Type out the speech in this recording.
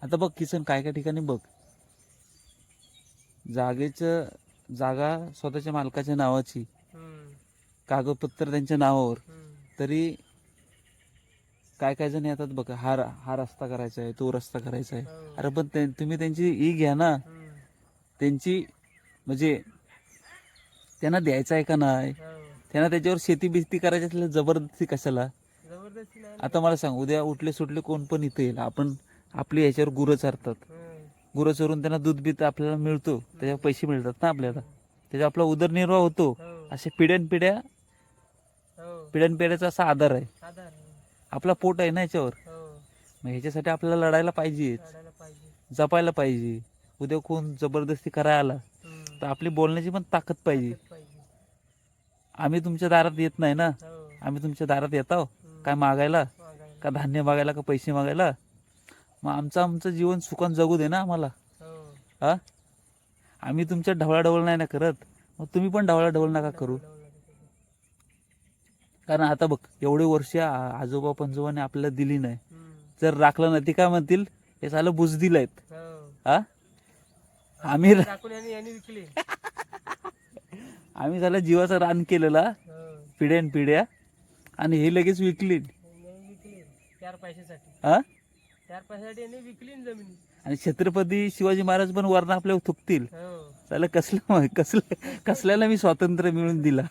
आता बघ किसन, काय काय ठिकाणी बघ, जागा स्वतःच्या मालकाच्या नावाची, कागदपत्र त्यांच्या नावावर, तरी काय काय जण येतात बघ, हा रस्ता करायचा आहे, तो रस्ता करायचा आहे. अरे पण तुम्ही त्यांची ही घ्या ना, त्यांची म्हणजे त्यांना द्यायचं आहे का नाही, त्यांना त्याच्यावर शेती बिस्ती करायची असल्या जबरदस्ती कशाला. आता मला सांग, उद्या उठले सुटले कोण पण इथे येईल, आपण आपली ह्याच्यावर गुरं चारतात, गुरं चरून त्यांना दूध बीत आपल्याला मिळतो, त्याच्यावर पैसे मिळतात ना आपल्याला, त्याचा आपला उदरनिर्वाह होतो. असे पिढ्यानपिढ्या पिढ्यानपिढ्याचा असा आधार आहे, आपला पोट आहे ना याच्यावर. मग ह्याच्यासाठी आपल्याला लढायला पाहिजे, जपायला पाहिजे. उद्या कोण जबरदस्ती करायला आला तर आपली बोलण्याची पण ताकद पाहिजे. आम्ही तुमच्या दारात येत नाही ना, आम्ही तुमच्या दारात येतो काय मागायला, का धान्य मागायला, का पैसे मागायला. मग आमचं जीवन सुखान जगू दे ना आम्हाला. हा, आम्ही तुमच्या ढवळाढवळ नाही ना करत, मग तुम्ही पण ढवळाढवळ नका करू. कारण आता बघ, एवढे वर्ष आजोबा पंजोबाने आपल्याला दिली नाही, जर राखलं नाही ते काय म्हणतील, हे झालं बुजदिल आहेत. हा, आम्ही आम्ही झालं जीवाचं रान केलेला पिढ्यान पिढ्या, आणि हे लगेच विकली 4 पैशासाठी. हा, 4 पैशासाठी विकली जमीन. आणि छत्रपती शिवाजी महाराज पण वर्ण आपल्यावर थुकतील. त्याला कसल्याला मी स्वातंत्र्य मिळून दिला.